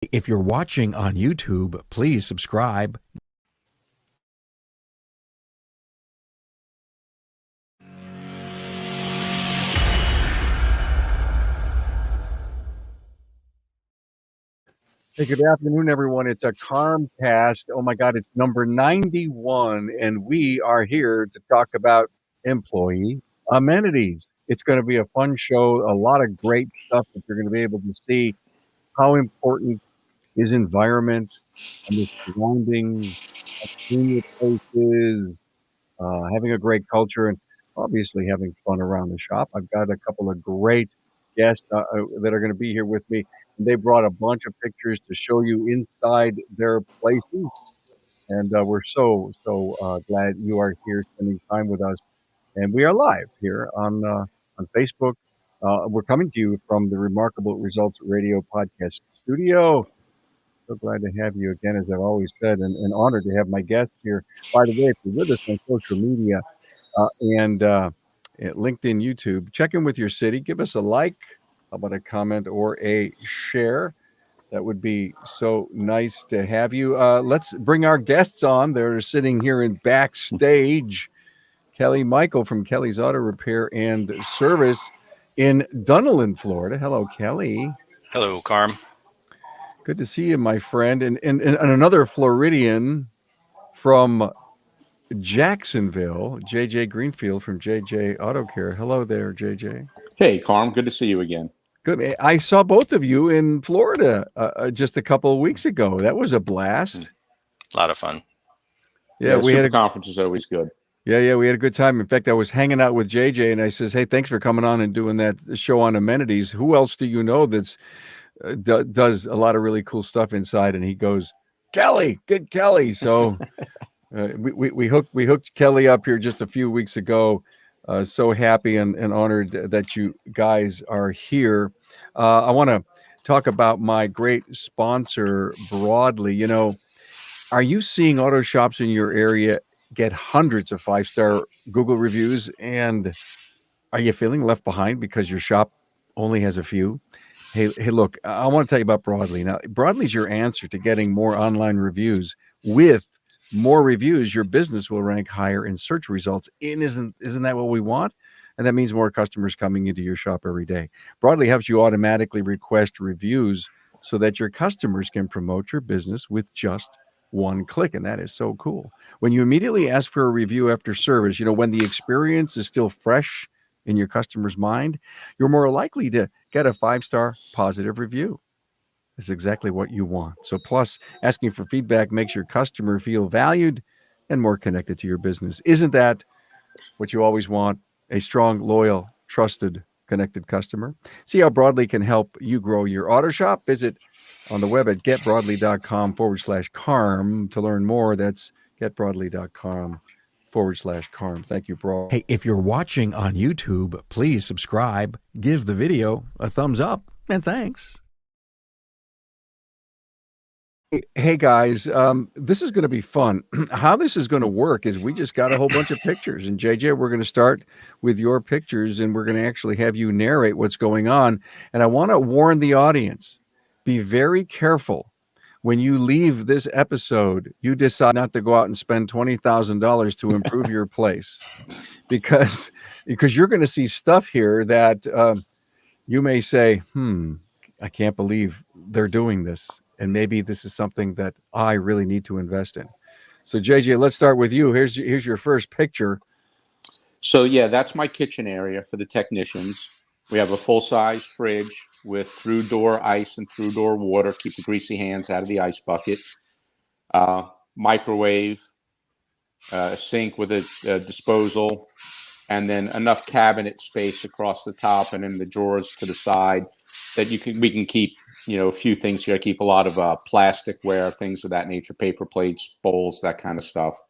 If you're watching on YouTube, please subscribe. Hey, good afternoon, everyone. It's a CarmCast. Oh my God, it's number 91, and we are here to talk about employee amenities. It's going to be a fun show, a lot of great stuff that you're going to be able to see. How important is environment and the surroundings, clean your places, having a great culture, and obviously having fun around the shop. I've got a couple of great guests that are going to be here with me. They brought a bunch of pictures to show you inside their places, and we're so glad you are here spending time with us. And we are live here on Facebook. We're coming to you from the Remarkable Results Radio Podcast Studio. So glad to have you again, as I've always said, and honored to have my guests here. By the way, if you're with us on social media, and at LinkedIn, YouTube. Check in with your city. Give us a like. How about a comment or a share? That would be so nice to have you. Let's bring our guests on. They're sitting here in backstage. Kelly Michael from Kelly's Auto Repair and Service in Dunedin, Florida. Hello, Kelly. Hello, Carm. Good to see you, my friend. And another Floridian from Jacksonville, JJ Greenfield from JJ Auto Care. Hello there, JJ. Hey, Carm. Good to see you again. Good. I saw both of you in Florida just a couple of weeks ago. That was a blast. A lot of fun. Yeah, we had a conference is always good. Yeah, we had a good time. In fact, I was hanging out with JJ, and I says, "Hey, thanks for coming on and doing that show on amenities. Who else do you know that's does a lot of really cool stuff inside?" And he goes, "Kelly, good Kelly." So. We hooked Kelly up here just a few weeks ago. So happy and honored that you guys are here. I want to talk about my great sponsor, Broadly. You know, are you seeing auto shops in your area get hundreds of 5-star Google reviews? And are you feeling left behind because your shop only has a few? Hey, look, I want to tell you about Broadly. Now, Broadly is your answer to getting more online reviews. With more reviews, your business will rank higher in search results. And isn't that what we want? And that means more customers coming into your shop every day. Broadly helps you automatically request reviews so that your customers can promote your business with just one click. And that is so cool. When you immediately ask for a review after service, you know, when the experience is still fresh in your customer's mind, you're more likely to get a 5-star positive review. Is exactly what you want. So plus, asking for feedback makes your customer feel valued and more connected to your business. Isn't that what you always want? A strong, loyal, trusted, connected customer. See how Broadly can help you grow your auto shop? Visit on the web at getbroadly.com/carm to learn more. That's getbroadly.com/carm. Thank you, Broad. Hey, if you're watching on YouTube, please subscribe, give the video a thumbs up, and thanks. Hey guys, this is going to be fun. How this is going to work is we just got a whole bunch of pictures, and JJ, we're going to start with your pictures, and we're going to actually have you narrate what's going on. And I want to warn the audience, be very careful when you leave this episode, you decide not to go out and spend $20,000 to improve your place, because you're going to see stuff here that you may say, I can't believe they're doing this. And maybe this is something that I really need to invest in. So JJ, let's start with you. Here's your first picture. So yeah, that's my kitchen area for the technicians. We have a full-size fridge with through-door ice and through-door water. Keep the greasy hands out of the ice bucket. Microwave, a sink with a disposal, and then enough cabinet space across the top and in the drawers to the side that we can keep, you know, a few things here. I keep a lot of plasticware, things of that nature, paper plates, bowls, that kind of stuff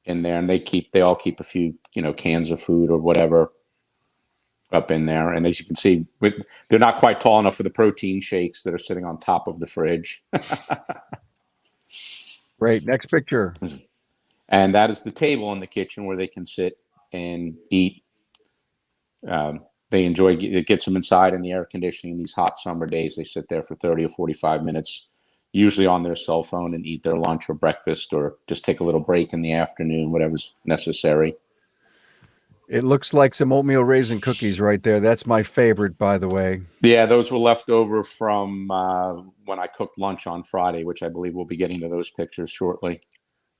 in there. And they all keep a few, you know, cans of food or whatever up in there. And as you can see, they're not quite tall enough for the protein shakes that are sitting on top of the fridge. Great. Next picture. And that is the table in the kitchen where they can sit and eat. they enjoy. It gets them inside in the air conditioning. These hot summer days, they sit there for 30 or 45 minutes, usually on their cell phone, and eat their lunch or breakfast, or just take a little break in the afternoon, whatever's necessary. It looks like some oatmeal raisin cookies right there. That's my favorite, by the way. Yeah, those were left over from when I cooked lunch on Friday, which I believe we'll be getting to those pictures shortly.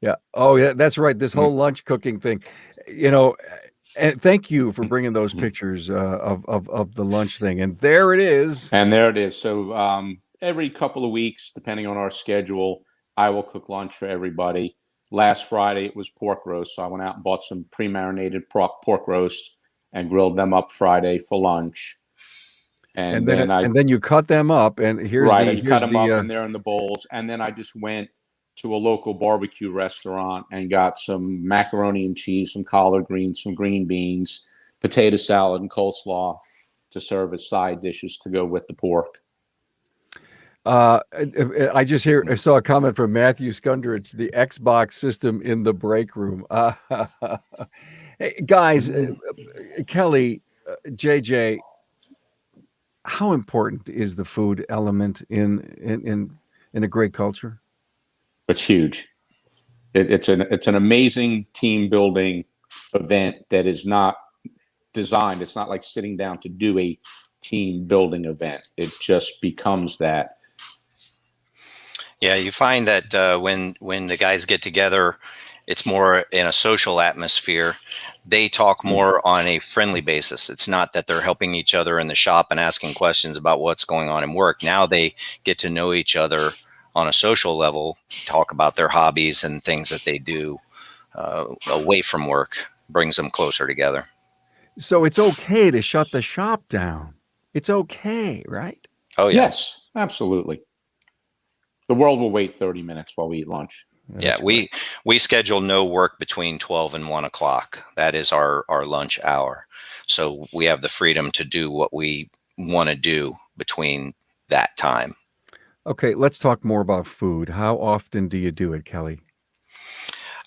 Yeah. Oh, yeah, that's right. This whole lunch cooking thing, you know, and thank you for bringing those pictures of the lunch thing. And there it is. And there it is. So every couple of weeks, depending on our schedule, I will cook lunch for everybody. Last Friday, it was pork roast. So I went out and bought some pre-marinated pork roast and grilled them up Friday for lunch. And then you cut them up, and here's you cut them up, and they're in the bowls. And then I just went to a local barbecue restaurant and got some macaroni and cheese, some collard greens, some green beans, potato salad, and coleslaw to serve as side dishes to go with the pork. I saw a comment from Matthew Skundrich, the Xbox system in the break room. Hey, guys, Kelly, JJ, how important is the food element in a great culture? It's huge. It's an amazing team building event that is not designed. It's not like sitting down to do a team building event. It just becomes that. Yeah, you find that when the guys get together, it's more in a social atmosphere. They talk more on a friendly basis. It's not that they're helping each other in the shop and asking questions about what's going on in work. Now they get to know each other on a social level, talk about their hobbies and things that they do away from work, brings them closer together. So it's okay to shut the shop down. It's okay, right? Oh, yeah. Yes, absolutely. The world will wait 30 minutes while we eat lunch. Yeah, we schedule no work between 12 and 1 o'clock. That is our lunch hour. So we have the freedom to do what we want to do between that time. Okay, let's talk more about food. How often do you do it, Kelly?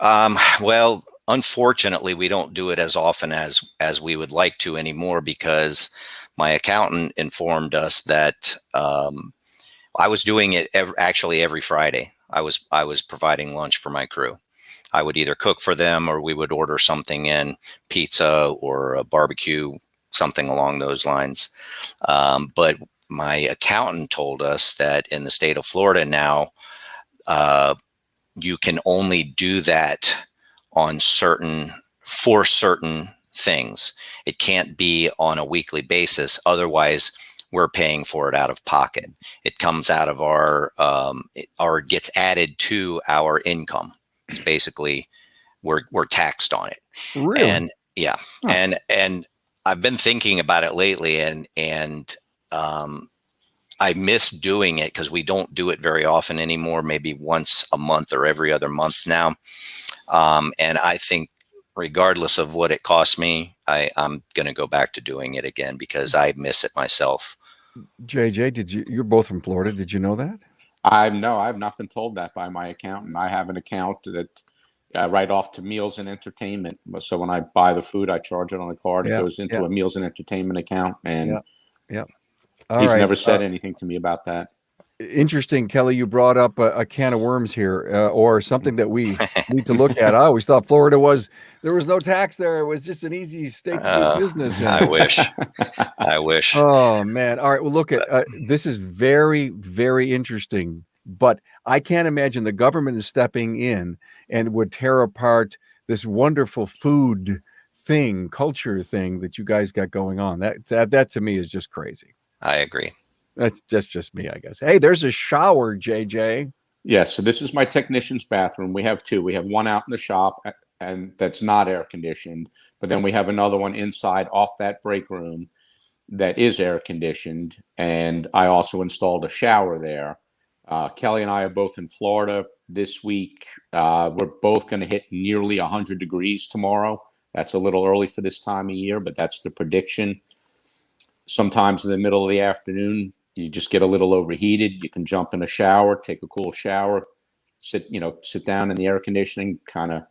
Well, unfortunately, we don't do it as often as we would like to anymore, because my accountant informed us that I was doing it actually every Friday. I was providing lunch for my crew. I would either cook for them, or we would order something in, pizza or a barbecue, something along those lines. But my accountant told us that in the state of Florida now, you can only do that for certain things. It can't be on a weekly basis. Otherwise, we're paying for it out of pocket. It comes out of our, or gets added to our income. It's basically, we're taxed on it. Really? And yeah. Huh. And I've been thinking about it lately, and I miss doing it because we don't do it very often anymore, maybe once a month or every other month now. And I think regardless of what it costs me, I'm going to go back to doing it again because I miss it myself. JJ, you're both from Florida. Did you know that? I've not been told that by my accountant. I have an account that write off to meals and entertainment. So when I buy the food, I charge it on the card. It goes into a meals and entertainment account. And he's never said anything to me about that. Interesting, Kelly. You brought up a can of worms here, or something that we need to look at. I always thought Florida there was no tax there. It was just an easy state to do business in. I wish. I wish. Oh man! All right. Well, look at this is very, very interesting. But I can't imagine the government is stepping in and would tear apart this wonderful food culture thing that you guys got going on. That to me is just crazy. I agree. That's just me, I guess. Hey, there's a shower, JJ. Yes. So this is my technician's bathroom. We have two. We have one out in the shop, and that's not air conditioned. But then we have another one inside off that break room that is air conditioned. And I also installed a shower there. Kelly and I are both in Florida this week. We're both going to hit nearly 100 degrees tomorrow. That's a little early for this time of year, but that's the prediction. Sometimes in the middle of the afternoon, you just get a little overheated. You can jump in a shower, take a cool shower, sit down in the air conditioning, kind of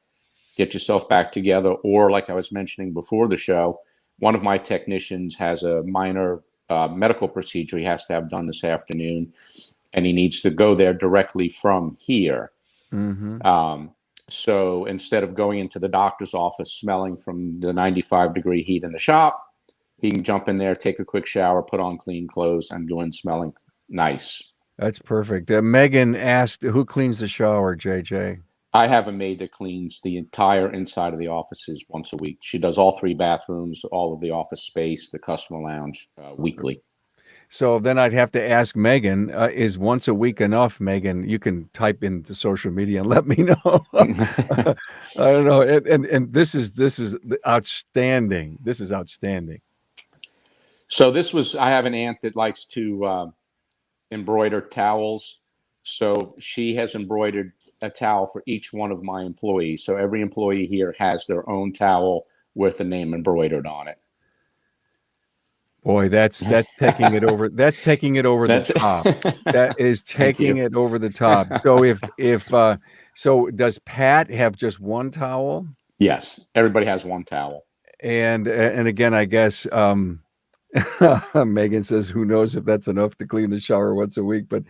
get yourself back together. Or like I was mentioning before the show, one of my technicians has a minor medical procedure he has to have done this afternoon, and he needs to go there directly from here. So instead of going into the doctor's office smelling from the 95-degree heat in the shop, he can jump in there, take a quick shower, put on clean clothes, and go in smelling nice. That's perfect. Megan asked, who cleans the shower, JJ? I have a maid that cleans the entire inside of the offices once a week. She does all 3 bathrooms, all of the office space, the customer lounge weekly. So then I'd have to ask Megan, is once a week enough, Megan? You can type in the social media and let me know. I don't know. And this is outstanding. This is outstanding. So I have an aunt that likes to embroider towels. So she has embroidered a towel for each one of my employees. So every employee here has their own towel with the name embroidered on it. Boy, that's taking it over. That's taking it over the top. That is taking it over the top. So so does Pat have just one towel? Yes, everybody has one towel. And again, I guess Megan says, "Who knows if that's enough to clean the shower once a week?" But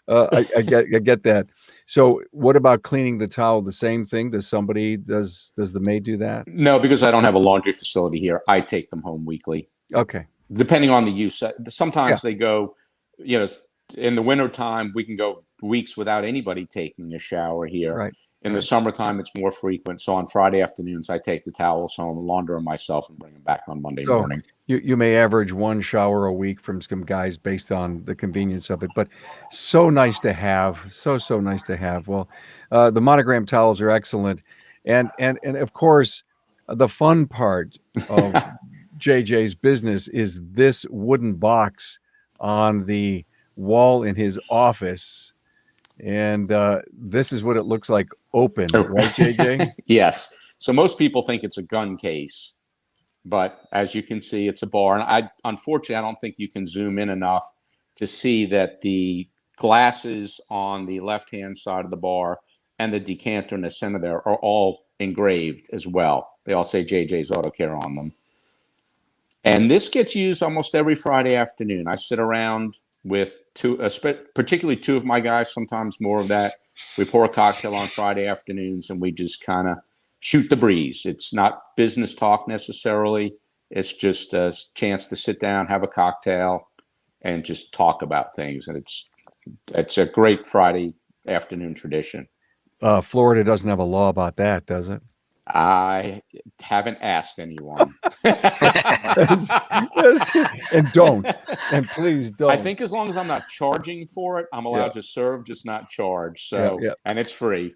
I get that. So, what about cleaning the towel? The same thing? Does the maid do that? No, because I don't have a laundry facility here. I take them home weekly. Okay. Depending on the use. Sometimes they go, in the wintertime, we can go weeks without anybody taking a shower here. Right. In the summertime, it's more frequent. So on Friday afternoons, I take the towels home, launder them myself, and bring them back on Monday morning. You may average one shower a week from some guys based on the convenience of it, but so nice to have. So nice to have. Well, the monogram towels are excellent. And of course, the fun part of JJ's business is this wooden box on the wall in his office. And this is what it looks like open, right, JJ? Yes. So most people think it's a gun case, but as you can see, it's a bar. And unfortunately, I don't think you can zoom in enough to see that the glasses on the left-hand side of the bar and the decanter in the center there are all engraved as well. They all say JJ's Auto Care on them. And this gets used almost every Friday afternoon. I sit around with particularly 2 of my guys, sometimes more of that. We pour a cocktail on Friday afternoons and we just kind of shoot the breeze. It's not business talk necessarily. It's just a chance to sit down, have a cocktail, and just talk about things. And it's a great Friday afternoon tradition. Florida doesn't have a law about that, does it? I haven't asked anyone. And don't. And please don't. I think as long as I'm not charging for it, I'm allowed to serve, just not charge. So, and it's free.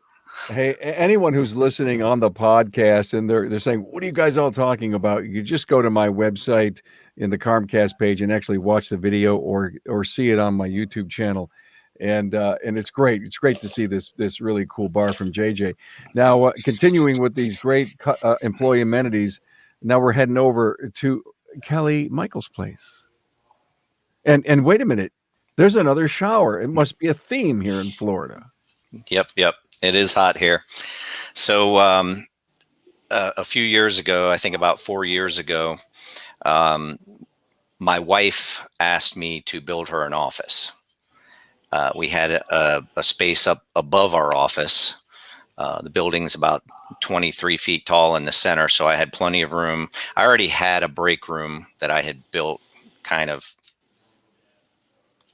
Hey, anyone who's listening on the podcast and they're saying, what are you guys all talking about? You just go to my website in the CarmCast page and actually watch the video or see it on my YouTube channel. And it's great. It's great to see this really cool bar from JJ. Now, continuing with these great employee amenities, now we're heading over to Kelly Michael's place. And wait a minute, there's another shower. It must be a theme here in Florida. Yep. It is hot here. So a few years ago, I think about 4 years ago, my wife asked me to build her an office. We had a space up above our office. The building's about 23 feet tall in the center, so I had plenty of room. I already had a break room that I had built kind of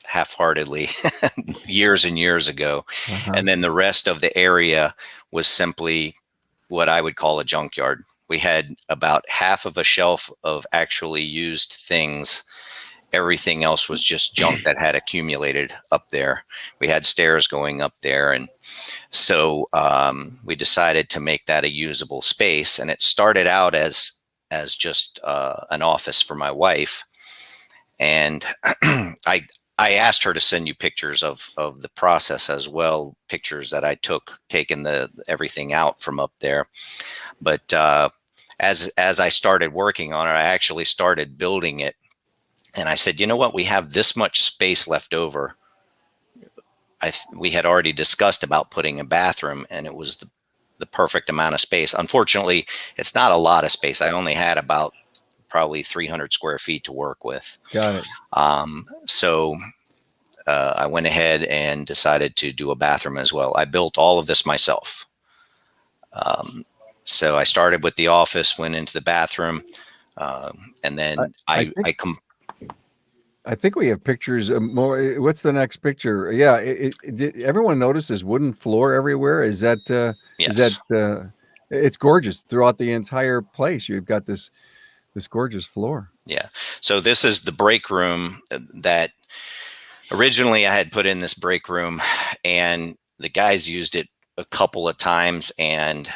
half-heartedly years and years ago. And then the rest of the area was simply what I would call a junkyard. We had about half of a shelf of actually used things. Everything else was just junk that had accumulated up there. We had stairs going up there. And so we decided to make that a usable space. And it started out as just an office for my wife. And I asked her to send you pictures of the process as well, pictures that I took, taking everything out from up there. But as I started working on it, I actually started building it. And I said, you know what, we have this much space left over. We had already discussed about putting a bathroom, and it was the perfect amount of space. Unfortunately, it's not a lot of space. I only had about probably 300 square feet to work with. Got it. So I went ahead and decided to do a bathroom as well. I built all of this myself. So I started with the office, went into the bathroom, and then I think we have pictures of more. What's the next picture? Yeah, did everyone notice this wooden floor everywhere? Is that yes. It's gorgeous throughout the entire place. You've got this gorgeous floor. Yeah. So this is the break room that originally I had put in this break room, and the guys used it a couple of times, and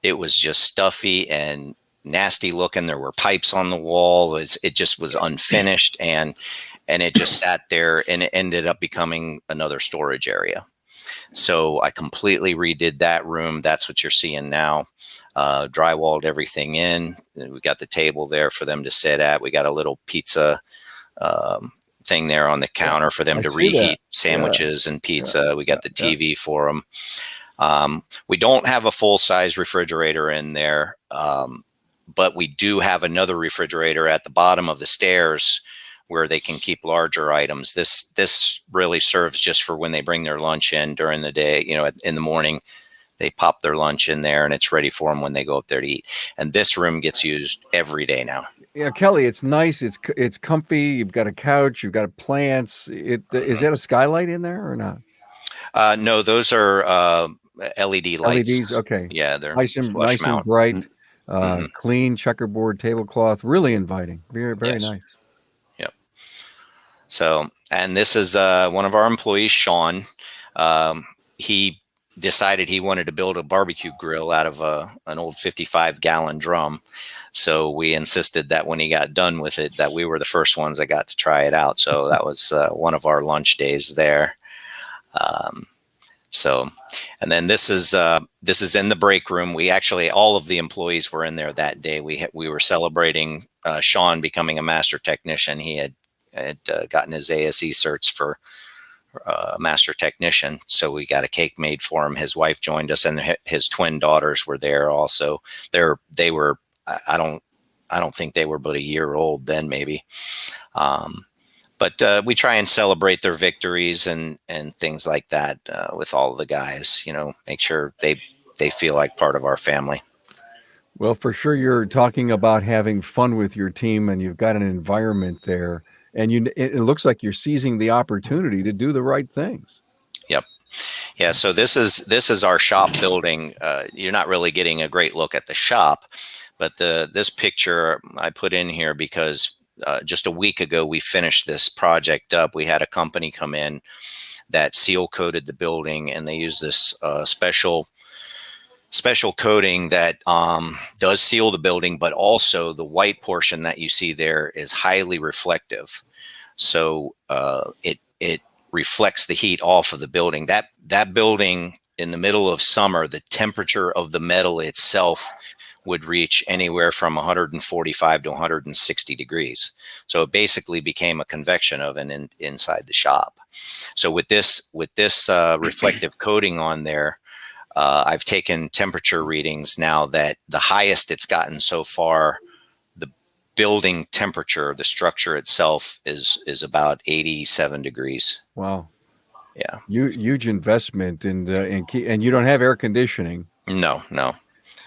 it was just stuffy and nasty looking. There were pipes on the wall. It just was unfinished, and it just sat there, and it ended up becoming another storage area. So I completely redid that room. That's what you're seeing now. Drywalled everything in. We got the table there for them to sit at. We got a little pizza thing there on the counter for them to reheat sandwiches and pizza. We got the TV for them. We don't have a full-size refrigerator in there, but we do have another refrigerator at the bottom of the stairs where they can keep larger items. This really serves just for when they bring their lunch in during the day. In the morning, they pop their lunch in there, and it's ready for them when they go up there to eat. And this room gets used every day now. Yeah, Kelly, it's nice. It's comfy. You've got a couch. You've got plants. Is that a skylight in there or not? No, those are LED lights. LEDs, okay. Yeah, they're nice and bright, clean checkerboard tablecloth, really inviting. Very nice. Yep. So, and this is one of our employees, Sean. He decided he wanted to build a barbecue grill out of an old 55-gallon drum. So we insisted that when he got done with it, that we were the first ones that got to try it out. So that was one of our lunch days there. So, and then this is in the break room. We actually, all of the employees were in there that day. We were celebrating Sean becoming a master technician. He had gotten his ASE certs for master technician. So we got a cake made for him. His wife joined us, and his twin daughters were there also. They were, I don't think they were but a year old then, maybe. But we try and celebrate their victories and things like that with all of the guys, make sure they feel like part of our family. Well, for sure, you're talking about having fun with your team, and you've got an environment there, and it looks like you're seizing the opportunity to do the right things. Yep. Yeah. So this is our shop building. You're not really getting a great look at the shop, but this picture I put in here because just a week ago, we finished this project up. We had a company come in that seal coated the building, and they use this special coating that does seal the building, but also the white portion that you see there is highly reflective. So it reflects the heat off of the building. That building in the middle of summer, the temperature of the metal itself would reach anywhere from 145 to 160 degrees. So it basically became a convection oven inside the shop. So with this reflective coating on there, I've taken temperature readings now that the highest it's gotten so far, the building temperature, the structure itself is about 87 degrees. Wow. Yeah. Huge investment and you don't have air conditioning. No.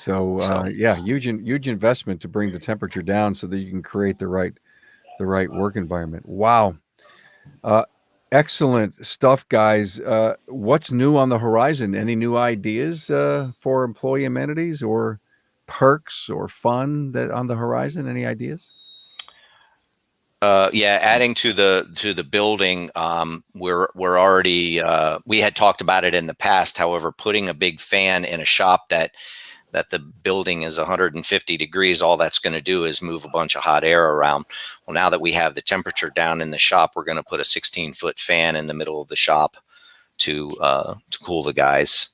So huge investment to bring the temperature down so that you can create the right work environment. Wow. Excellent stuff, guys. What's new on the horizon? Any new ideas for employee amenities or perks or fun that on the horizon? Any ideas? Adding to the building, we're already we had talked about it in the past. However, putting a big fan in a shop that the building is 150 degrees, all that's going to do is move a bunch of hot air around. Well, now that we have the temperature down in the shop, we're going to put a 16-foot fan in the middle of the shop to cool the guys.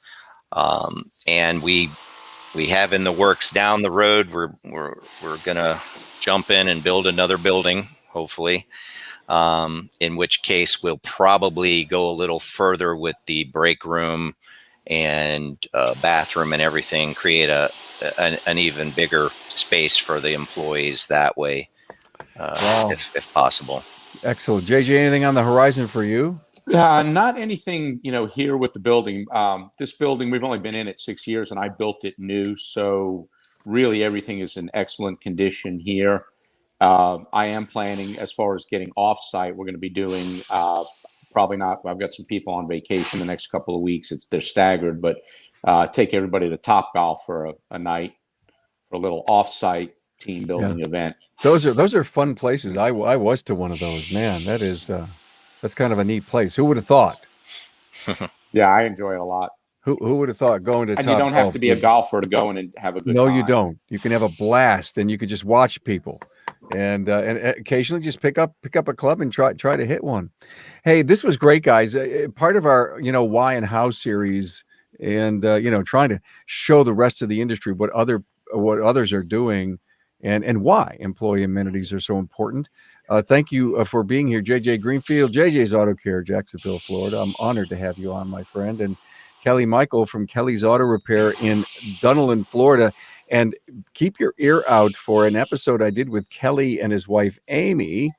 And we have in the works down the road, we're going to jump in and build another building, hopefully, in which case we'll probably go a little further with the break room and bathroom and everything, create an even bigger space for the employees that way. Wow. if possible. Excellent. JJ, anything on the horizon for you? Not anything, here with the building. This building, we've only been in it 6 years, and I built it new. So really everything is in excellent condition here. I am planning, as far as getting off-site, we're going to be doing probably not. I've got some people on vacation the next couple of weeks. They're staggered, but take everybody to Topgolf for a night, for a little off-site team building event. Those are fun places. I was to one of those. Man, that's kind of a neat place. Who would have thought? Yeah, I enjoy it a lot. Who would have thought going to And you don't have to be a golfer to go in and have a good time. No, you don't. You can have a blast, and you can just watch people, and occasionally just pick up a club and try to hit one. Hey, this was great, guys. Part of our why and how series, and trying to show the rest of the industry what others are doing, and why employee amenities are so important. Thank you for being here, JJ Greenfield, JJ's Auto Care, Jacksonville, Florida. I'm honored to have you on, my friend, and Kelly Michael from Kelly's Auto Repair in Dunedin, Florida. And keep your ear out for an episode I did with Kelly and his wife, Amy.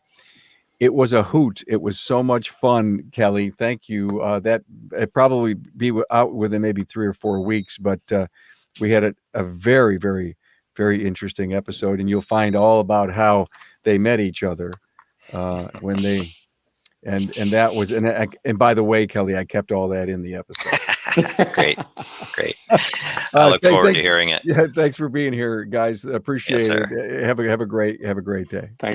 It was a hoot. It was so much fun, Kelly. Thank you. That probably be out within maybe 3 or 4 weeks, but we had a very, very, very interesting episode, and you'll find all about how they met each other when they, and that was, and by the way, Kelly, I kept all that in the episode. Great. I look forward to hearing it. Yeah, thanks for being here, guys. Appreciate Yes, it. Have a great day. Thanks.